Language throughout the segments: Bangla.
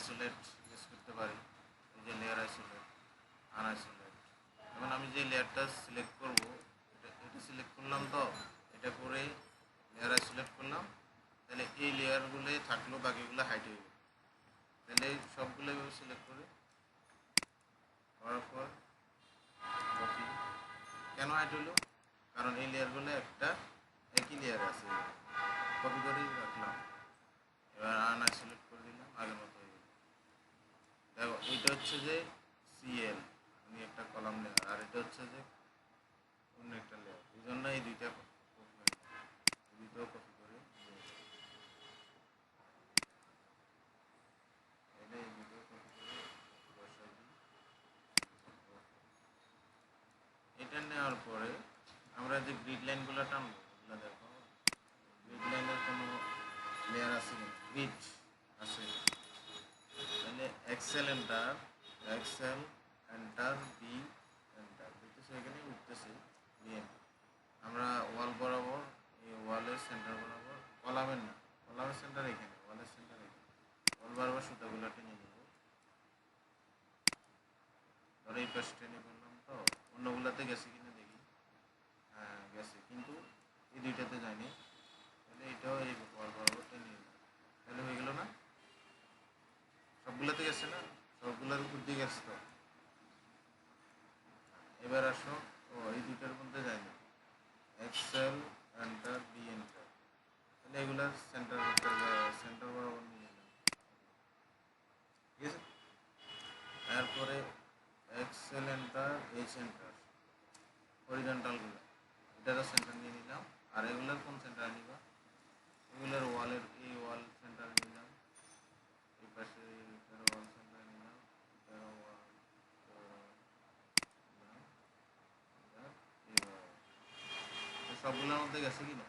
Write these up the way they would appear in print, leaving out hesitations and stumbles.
আইসোলেট ইউজ করতে পারি। এই যে লেয়ার আইসোলেট, আনআইসোলেট। এখন আমি যে লেয়ারটা সিলেক্ট করব, এটা সিলেক্ট করলাম, তো এটা করে লেয়ার আইসোলেট করলাম, তাহলে এই লেয়ারগুলো থাকলো, বাকিগুলো হাইড হয়ে গেল। তাহলে সবগুলো এভাবে সিলেক্ট করে করার পর কপি। কেন হাইড হলো? কারণ এই লেয়ারগুলো একটা একই লেয়ার আছে, কপি করেই রাখলাম। এবার আনআইসোলেট করে দিলাম, আগের মতো হয়ে গেল। দেখো এইটা হচ্ছে যে সিএল, আমি একটা কলাম লেয়ার, আর এটা হচ্ছে যে অন্য একটা লেয়ার। এই জন্য এই দুইটাও কপি করে এটা নেওয়ার পরে আমরা যে গ্রিড লাইনগুলো টানবো, ওগুলো দেখো গ্রিড লাইনের কোনো লেয়ার আছে কিনা, গ্রিড আছে। তাহলে Excel enter, Excel enter B enter, দেখতেছে এখানে উঠতেছে বিএন। আমরা ওয়াল বরাবর, এই ওয়ালের সেন্টার বরাবর, কলামের না, কলামের সেন্টার এখানে, ওয়ালের সেন্টার এখানে, ওয়াল বরাবর সুতাগুলো টেনে নেব। ধরো এই পাশে টেনে করলাম, তো অন্যগুলোতে গেছে কিনা দেখি। হ্যাঁ গেছে, কিন্তু এই দুইটাতে যায়নি। তাহলে এটাও এই ওয়াল বরাবর টেনে নিলাম, তাহলে হয়ে গেল না? সবগুলোতে গেছে না, সবগুলোর উপর দিয়ে গেছে। তো এবার আসো, ও এই দুইটার মধ্যে যায়নি, এক্সেল এন্টার বি এন্টার, তাহলে এগুলার সেন্টার সেন্টার বরাবর নিয়ে এলাম, ঠিক আছে। তারপরে এক্সেল এন্টার এইচ এন্টার, হরিজন্টালগুলো এটারও সেন্টার নিয়ে নিলাম। আর এগুলার কোন সেন্টার নিবা? এগুলার ওয়ালের এই ওয়াল সেন্টার নিলাম, এই পাশে এটারও ওয়াল সেন্টার নিলাম, এটারও ওয়াল সবগুলোর মধ্যে গেছে কিনা?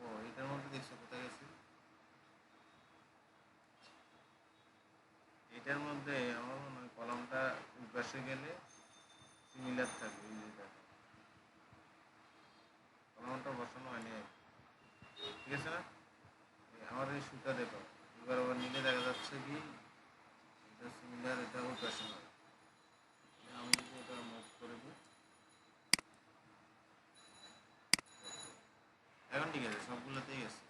ও এটার মধ্যে দেখছো কোথায় গেছে? এটার মধ্যে আমার মনে হয় কলামটা ওই পাশে গেলে সিমিলার থাকবে। এই যে দেখো কলামটা বসানো হয়নি, ঠিক আছে না? আমার এই সুতা দেখো, এবার আবার নিলে দেখা যাচ্ছে কি এটা সিমিলার, এটা ওই পাশে নয়। আমি যদি এটা মুভ করে দিই, এখন ঠিক আছে, সবগুলোতেই গেছে,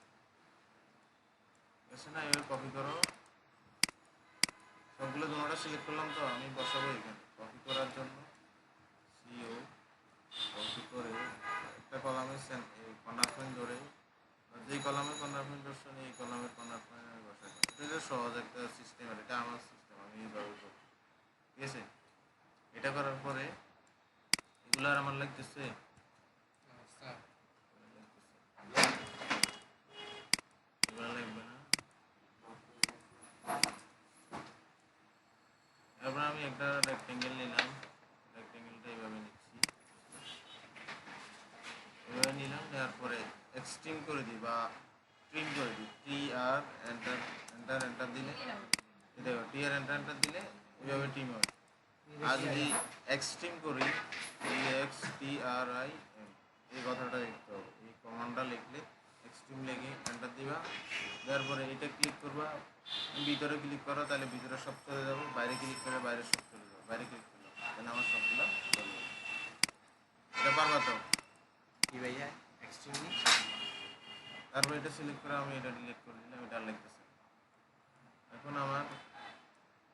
গেছে না? এবার কপি করো, সবগুলো তোমাটা সিলেক্ট করলাম, তো আমি বসাবো এখানে। কপি করার জন্য সিও কপি করে একটা কলামের কর্নার পয়েন্ট ধরে, যেই কলামের কর্নার পয়েন্ট ধরছো এই কলামের কর্নার পয়েন্ট আমি বসাই। এটা সহজ একটা সিস্টেম, আর এটা আমার সিস্টেম, আমি এইভাবে করব, ঠিক আছে। এটা করার পরে এগুলো আর আমার লাগতেছে, এগুলো লাগবে না। এরপর আমি একটা রেক্টেঙ্গেল নিলাম, রেক্টেঙ্গেলটা এইভাবে নিচ্ছি, এভাবে নিলাম। নেওয়ার পরে এক্সট্রিম করে দিই বা ট্রিম করে দিই, টি আর এন্টার, এন্টার এন্টার দিলে দেখো, টি আর এন্টার এন্টার দিলে এইভাবে ট্রিম হয়। আর যদি এক্সট্রিম করি, E X T R I M, এই কথাটা লিখতে হবে। এই কমান্ডটা লিখলে এক্সট্রিম লিখে এন্টার দিবা, দেওয়ার পরে এটা ক্লিক করবা, ভিতরে ক্লিক করো, তাহলে ভিতরে সব চলে যাবে, বাইরে ক্লিক করে বাইরে সব চলে যাবে, বাইরে ক্লিক করলাম, তাহলে আমার সবগুলো চলে যাবে। এটা পারবা তো? কি ভাইয়া এক্সট্রিমলি? তারপর এটা সিলেক্ট করে আমি এটা ডিলিট করে দিলাম, এটা লিখতেছে। এখন আমার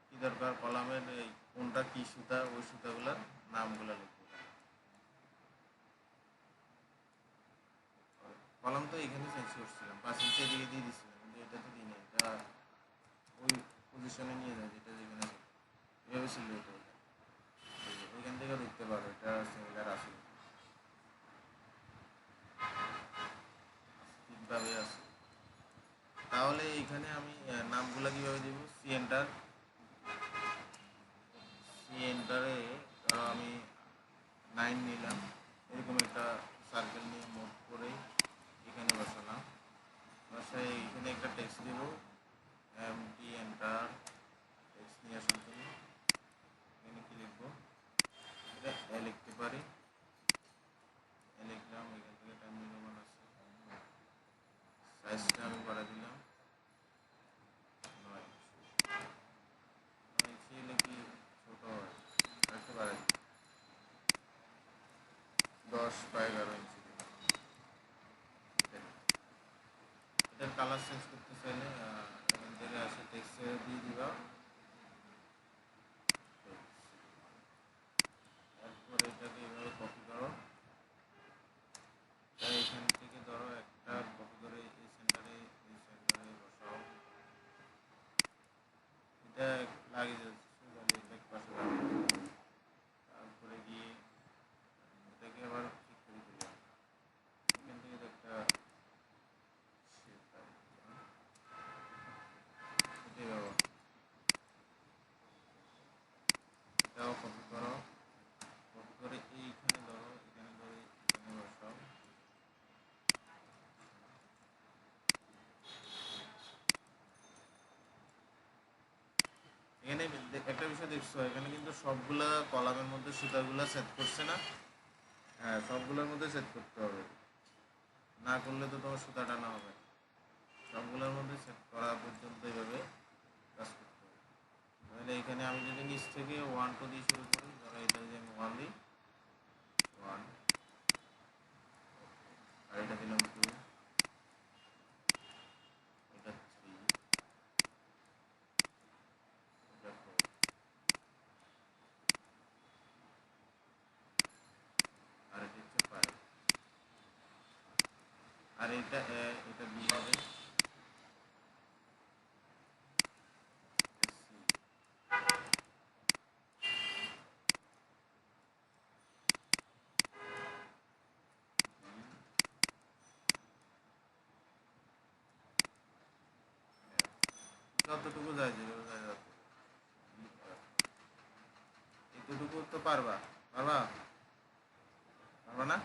কি দরকার, কলামের এই কোনটা কি সুতা, ওই সুতাগুলোর নামগুলো লিখবো। কলাম তো এখানে চেঞ্জ করছিলাম, 5 ইঞ্চি এদিকে দিয়ে দিচ্ছিলাম, কিন্তু এটা তো দিই না, এটা ওই পজিশনে নিয়ে যায় যেটা যেখানে এভাবে সিলেক্ট হয়ে যায়। ওইখান থেকে দেখতে পারো এটা সিমিলার আছে, ঠিকভাবে আছে। তাহলে এখানে আমি নামগুলো কীভাবে দেবো? সি এন্টার, সি এন্টারে আমি 9 নিলাম, এরকম একটা সার্কেল নিয়ে মুভ করে এখানে বসালাম, বসায় এখানে একটা টেক্সট দেব, এম টি এন্টার, টেক্সট নিয়ে আসার জন্য 10/11 ইঞ্চি দিলাম। এটার কালার চেঞ্জ করতে চাইলে এখান থেকে আসে টেক্সটে দিয়ে দিবা, তারপরে এটাকে এভাবে কপি করো। তাই এখান থেকে ধরো একটা কপি করে এই সেন্টারে বসাও। এটা লাগিয়ে যাচ্ছে, এটা পাশে লাগিয়ে দাও। তারপরে গিয়ে এটাকে আবার ঠিক করে দিলাম। এখান থেকে তো একটা shape আসবে, এটাই ব্যবহার। এটাও কপি করো, কপি করে এইখানে ধরো, এখানে ধরে এখানে বসাও। এখানে একটা বিষয় দেখছো, এখানে কিন্তু সবগুলা কলামের মধ্যে সুতাগুলা সেট করছে না? হ্যাঁ, সবগুলোর মধ্যে সেট করতে হবে, না করলে তো তোমার সুতা টানা হবে। সবগুলোর মধ্যে সেট করা পর্যন্ত এইভাবে কাজ করতে হবে। তাহলে এখানে আমি যদি নিচ থেকে 1 2 দিয়ে শুরু করি, ধরো এটা যে আমি 1 দিই, 1, আর এটা দিলাম 2, এটা 3, এটা 4, আর এটা হচ্ছে 5, আর এটা এটা B হবে, যতটুকু যায় যেভাবে যায় এতটুকু তো পারবা, পারবা পারবা না?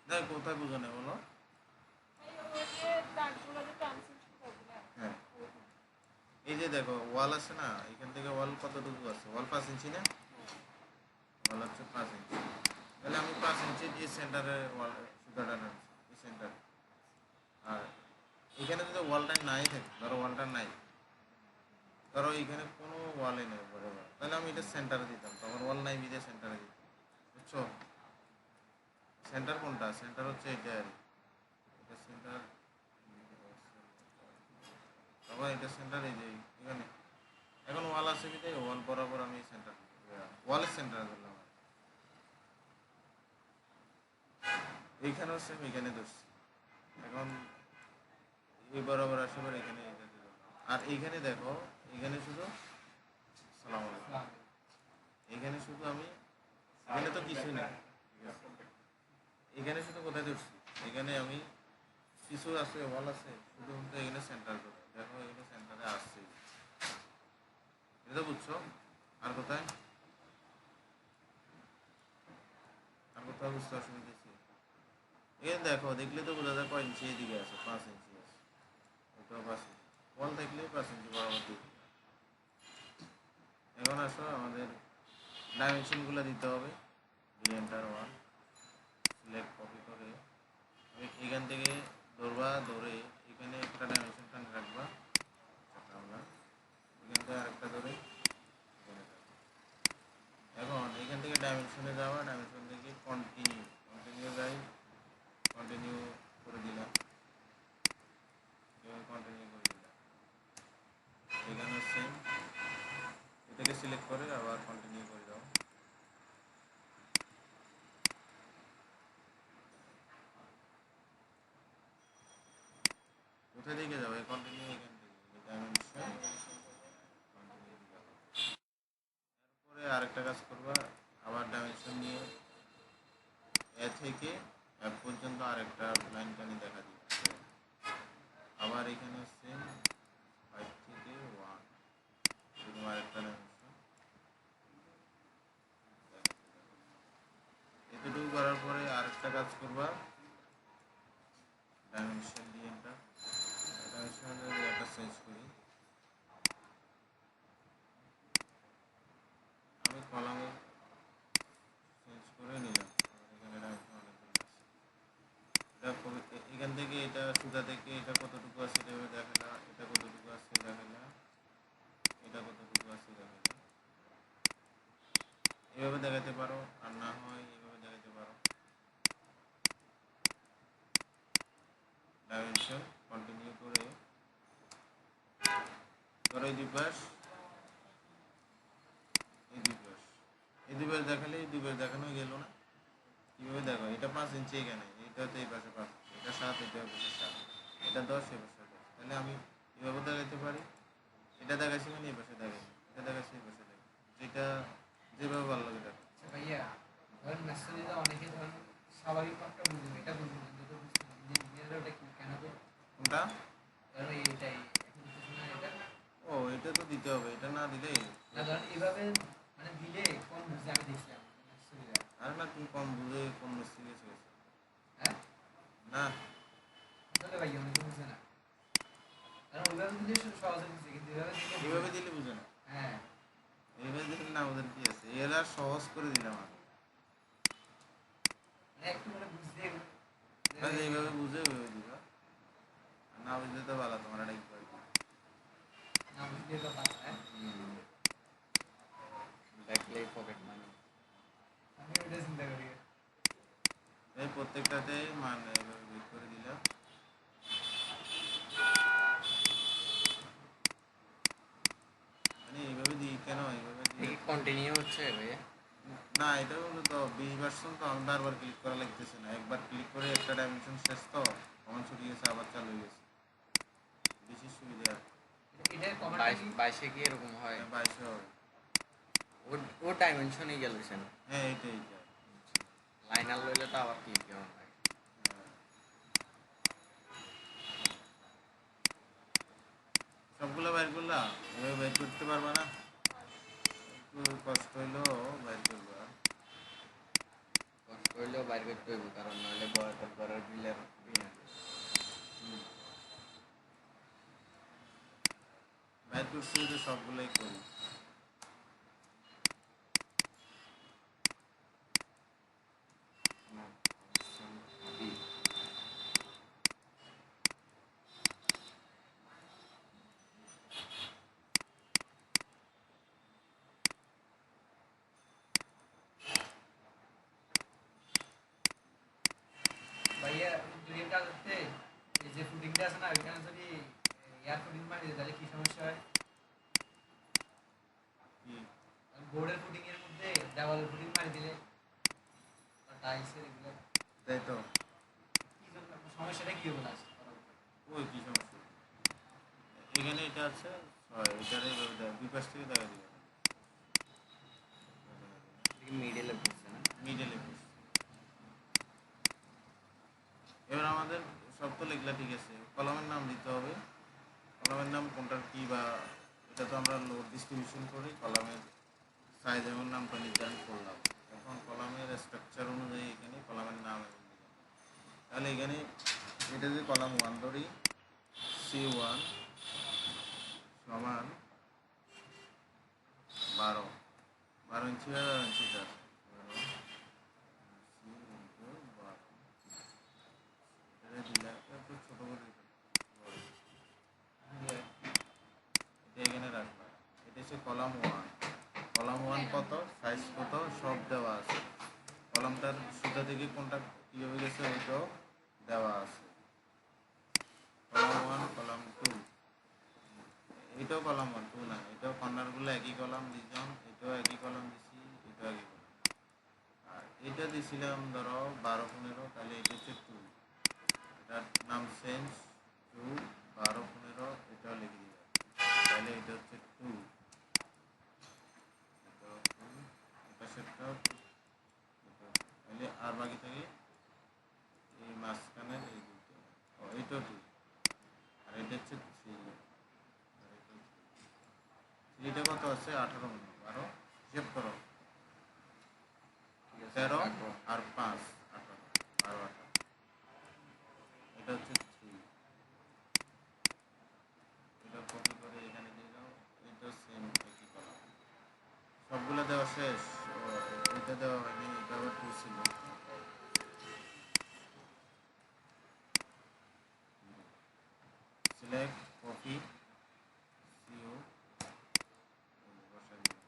দেখ কোথায় বুঝো না বলো। হ্যাঁ, এই যে দেখো ওয়াল আছে না, এখান থেকে ওয়াল কতটুকু আছে? ওয়াল 5 ইঞ্চি না? ওয়াল হচ্ছে 5 ইঞ্চি। তাহলে আমি 5 ইঞ্চি দিয়ে সেন্টারে ওয়াল সুতাটা নামছি, এই সেন্টার। আর এখানে যদি ওয়ালটা নাই থাকে, ধরো ওয়ালটা নাই, ধরো এখানে কোনো ওয়ালে নেই বরাবর, তাহলে আমি এটা সেন্টারে দিতাম, তখন ওয়াল নাই বিদে সেন্টারে দিতাম। বুঝছো? সেন্টার কোনটা? সেন্টার হচ্ছে এটা, আর এটা সেন্টার। তখন এটা সেন্টার এই যে এখানে। এখন ওয়াল আছে বিদে ওয়াল বরাবর আমি সেন্টার, ওয়ালের সেন্টারে ধরলাম। এইখানেও সেম, এখানে ধরছি। এখন এই বরাবর আসবে, এখানে এটা দিলাম। আর এইখানে দেখো, এখানে শুধু সালাম আলাইকুম, এখানে শুধু আমি, এখানে তো কিছুই নেই, এখানে শুধু কোথায় ধরছি, এখানে আমি কিছু আছে ওয়াল আছে, শুধুমাত্র এখানে সেন্টার করে দেখো, এখানে সেন্টারে আসছে, এটা বুঝছো? আর কোথায়, আর কোথাও বুঝতে অসুবিধা আছে? এখানে দেখো, দেখলে তো বোঝা যায় কয় ইঞ্চি এদিকে আছে, 5 ইঞ্চি আছে, ওটাও 5 ইঞ্চি, ওয়াল দেখলে 5 ইঞ্চি বরাবর দিকে। এখন আসো আমাদের ডাইমেনশনগুলো দিতে হবে। এন্টার 1, সিলেক্ট কপি করে এখান থেকে ধরবা, ধরে এখানে একটা ডাইমেনশন টানে রাখবা, আমরা এখান থেকে আরেকটা ধরে এখানে রাখবা। এখন এখান থেকে ডাইমেনশনে যাওয়া, ডাইমেনশন থেকে কন্টিনিউ যাই, কন্টিনিউ করে দিলাম, এবং কন্টিনিউ করে দিলাম। এখানে সেম, এটাকে সিলেক্ট করে আবার কন্টিনিউ করে দাও। কোথায় দিকে যাবে? কন্টিনিউ এখান থেকে ডাইমেনশন কন্টিনিউ দিলাম। এরপরে আরেকটা কাজ করবা, আবার ডাইমেনশন নিয়ে এ থেকে এফ পর্যন্ত আরেকটা লাইন টানি দেখা দিচ্ছে। আবার এখানে সেম 5 থেকে 1 এরকম আরেকটা ডাইমেনশন এতটুকু করার পরে আরেকটা কাজ করবা, ডাইমেনশন দিয়ে এটা ডাইমেনশনের একটা চেঞ্জ করি। আমি কলামে চেঞ্জ করে নিলাম, এখানে ডাইমেনশন অনেকগুলো আছে, এটা এভাবে দেখাতে পারো, আর না হয় এভাবে দেখাতে পারো। ডাইমেনশন কন্টিনিউ করে ধরো এই দুই পাশ, এই দুই পাশ, এই দুই পাশ দেখালে এই দুই পাশ দেখানো গেল না। কীভাবে দেখো, এটা 5 ইঞ্চি এখানে, এইটা হচ্ছে এই পাশে 5, এটা 7, এটা এই পাশে 7, এটা 10, এই পাশে 10। তাহলে আমি এভাবে দেখাতে পারি, এটা দেখাচ্ছি মানে এই পাশে দেখাই, এটা দেখাচ্ছি এই পাশে দেখাই, যেটা যেভাবে ভালো লাগে দেখো। আচ্ছা ভাইয়া, ধরেন ন্যাচারালিরা অনেকে ধরেন স্বাভাবিক মাপটা বুঝবে, এটা বুঝবে না, যেটা বুঝতে ইঞ্জিনিয়াররা ওটা কি কেন করে? কোনটা? ধরেন এইটাই এখন বুঝতেছে না এটা। ও এটা তো দিতে হবে, এটা না দিলে না ধরেন এইভাবে মানে দিলে কম বুঝে, আমি দেখছিলাম ন্যাচারালিরা। আর না, তুমি কম বুঝে কোন মিস্ত্রি গেছে। হ্যাঁ না আসলে ভাইয়া অনেকে বুঝে না, কারণ ওইভাবে দিলে সহজে বুঝে, কিন্তু এইভাবে দিলে এইভাবে দিলে বুঝে না, হ্যাঁ এইভাবে দিলে না, ওদের কি আছে, এরা সহজ করে দিলাম আমি। মানে একটু মানে বুঝতে আচ্ছা, এইভাবে বুঝে ওইভাবে দিবা, আর না বুঝলে তো ভালো, তোমার এটা কি করে না বুঝলে তো পারবে। হ্যাঁ দেখলেই পকেট মানি। আমি ওইটা চিন্তা করি। এই প্রত্যেকটাতে মানে এভাবে বের করে দিলাম। মানে এইভাবে দিই কেন, এইভাবে এই দিই কন্টিনিউ হচ্ছে ভাইয়া? না, এটা হলো তো 20 ভার্সন, তো আমি বারবার ক্লিক করা লাগতেছে না, একবার ক্লিক করে একটা ডাইমেনশন শেষ, তো কখন ছুটি গেছে আবার চালু হয়ে গেছে, বেশি সুবিধা। এটার কমেন্ট 22 কি এরকম হয়? 22 হবে। ওর ডাইমেনশনই গেলেছেন। হ্যাঁ এইটা এইটা। লাইনার লইলে তো আবার ক্লিক কেমন হয়? সবগুলো বাইর করলা, এভাবে বাইর করতে পারবা না, একটু কষ্ট হইলেও বাইর করবা। কষ্ট হইলেও বাইর করতে হইব, কারণ নাহলে বড় বিলের বাইর করছি তো সবগুলোই করি। ভাইয়া যদি কাজ হচ্ছে, এই যে ফুটিংটা আছে না, ওইখানে যদি এয়ার ফুটিং মারি দেয়, তাহলে কি সমস্যা হয়? কি বোর্ডের ফুটিং এর মধ্যে দেওয়ালের ফুটিং মারি দিলে, টাইলসের এগুলো তাই তো, কি জন্য সমস্যাটা কি হবে লাস্ট? ওই কি সমস্যা, এখানে এটা আছে, হয় এটারে এইভাবে দুই পাশ থেকে দেখা দিবে, মিডলে পড়ছে না? মিডলে পড়ছে। এবার আমাদের সব তো লেখলা ঠিক আছে, কলামের নাম দিতে হবে, কলামের নাম কোনটার কি, বা এটা তো আমরা লোড ডিস্ট্রিবিউশন করি, কলামের সাইজ এবং নামটা নির্ধারণ করলাম। এখন কলামের স্ট্রাকচার অনুযায়ী এখানে কলামের নাম এবং দিলাম। তাহলে এখানে এটা যদি কলাম 1 ধরি, C1 সমান 12 ইঞ্চি বা 12 ইঞ্চি, দিলাম একটু ছোটো করে দিলাম, এটা এখানে রাখলাম। এটা হচ্ছে কলাম 1, কলাম 1 কত, সাইজ কত, সব দেওয়া আছে, কলামটার সুতা থেকে কোনটা কীভাবে গেছে ওইটাও দেওয়া আছে। কলাম 1, কলাম 2, এটাও কলাম 1, 2 না, এটাও কর্নারগুলো একই কলাম দিলাম, এটাও একই কলাম দিছি, এটাও একই কলাম। আর এটা দিছিলাম ধরো 12-15, তাহলে এটা হচ্ছে 2, এটার নাম চেঞ্জ, 2 12-15, এটাও লিখে দিলাম, তাহলে এটা হচ্ছে 2, এটাও 2, এপাশেরটাও 2, তাহলে আর বাকি থাকে এই মাঝখানের এই দুটো, ও এইটাও 2, আর এটা হচ্ছে 3, আর এটা 3টা কত আছে, 18 মিনিট, 12 হিসেব করো, 13 আর 5 18, 12 18, এটা হচ্ছে 3, এটা কপি করে এখানে দিয়ে দাও, এটা সেম একই কলাম, সবগুলো দেওয়া শেষ। ও, এটা দেওয়া হয়নি, এটা আবার 2 ছিল, সিলেক্ট কপি সিও বসাই দিলাম।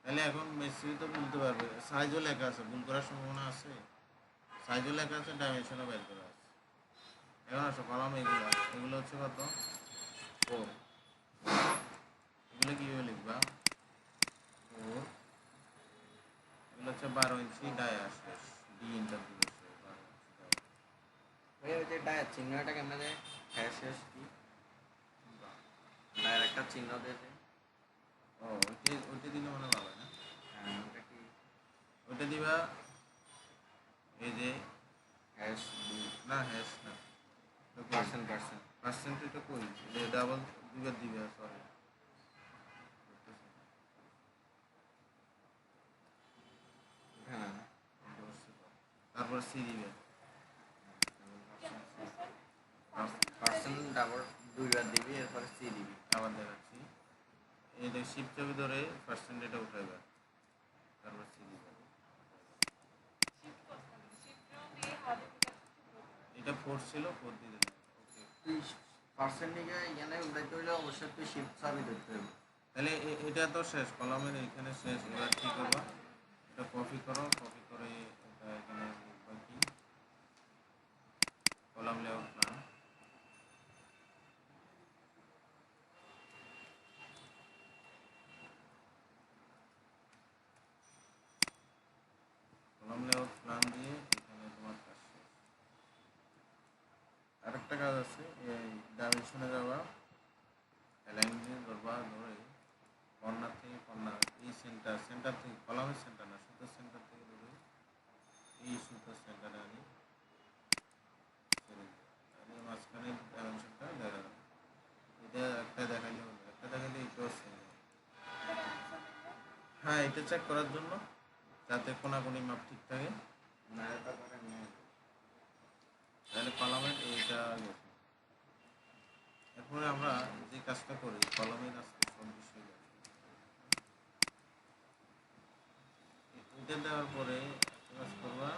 তাহলে এখন মিস্ত্রি তো বলতে পারবে, সাইজও লেখা আছে, ভুল করার সম্ভাবনা আছে। সাইজও লেখা আছে, ডাইমেনশনও বের করা আছে। এখন আসো কলম, এগুলো হচ্ছে কত, 4। এগুলো কীভাবে লিখবা, 4, এগুলো হচ্ছে 12 ইঞ্চি ডায়া শেষ, ডি ইন্টার দিবে শেষ, 12 ইঞ্চি ডায়া। ভাই ওই যে ডায়ের চিহ্নটা কেমন দেয়, হ্যাঁ শেষ কি ডায়ের একটা চিহ্ন দিয়ে দেয়। ও ওইটা দিলে মনে ভালো হয় না। হ্যাঁ ওটা কি ওইটা দিবা, এই যে হ্যাশ না হ্যাশ না, পার্সেন্ট পার্সেন্টেজটা কই, যে ডাবল দুইবার দিবে, সরি হ্যাঁ তারপর সি দিবে, পার্সেন্ট ডাবল দুইবার দিবি এরপরে সি দিবি। আবার দেখাচ্ছি, এটা শিফট চাবি ধরে পার্সেন্টেজটা উঠাইবা, তারপর সি দিবে। এটা 4 ছিল, 4 দিয়ে দিলাম, ওকে। তুই পার্সেন্ট নিয়ে এখানে উঠাইতে হইলে অবশ্যই তুই শিফট চাবি ধরতে হবে। তাহলে এটা তো শেষ, কলমের এখানে শেষ। এবার কী করবা, এটা কপি করো, কপি করে এটা এখানে লিখবা কি, column layout plan. Column layout plan দিয়ে এখানে তোমার কাজ শেষ। আরেকটা কাজ আছে, এই ডাইমেনশনে যাবা, অ্যালাইন দিয়ে ধরবা, ধরে কর্নার থেকে কর্নার, এই সেন্টার থেকে, কলামের সেন্টার না, সুতার সেন্টার থেকে ধরে এই সুতার সেন্টারে আনি, ছেড়ে দিই। তাহলে মাঝখানে ডাইমেনশনটা দেখা যাবে। এটা একটা দেখাইলে হলো, একটা দেখাইলে এটাও সেম। হ্যাঁ, এটা চেক করার জন্য যাতে কোনাকুনি মাপ ঠিক থাকে। না এটা করে নেই। তাহলে কলামের এইটা গেছে। এরপরে আমরা যে কাজটা করি, কলমের আজকে সব বিষয় এটা দেওয়ার পরে একটা কাজ করবা,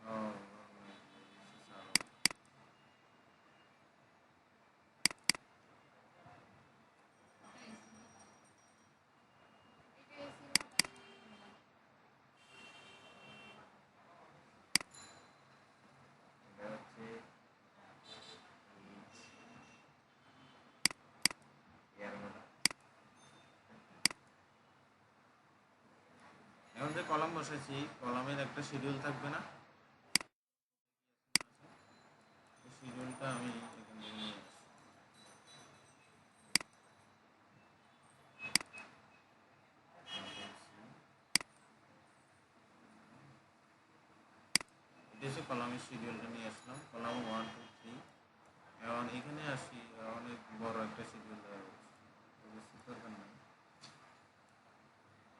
ও, এটা হচ্ছে এর মতো এখন যে কলাম বসাইছি, কলামের একটা শিডিউল থাকবে না, শিডিউলটা আমি এখান থেকে নিয়ে আসি। এটা হচ্ছে কলামের শিডিউলটা নিয়ে আসলাম, কলাম 1 2 3। এখন এখানে আসি, অনেক বড় একটা শিডিউল দেওয়া হচ্ছে, বুঝতে দরকার নাই।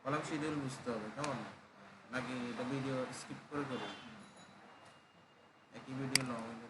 কলাম শিডিউল বুঝতে হবে, কেমন, নাকি এটা ভিডিও স্কিপ করে করবো, একই ভিডিও লং হলে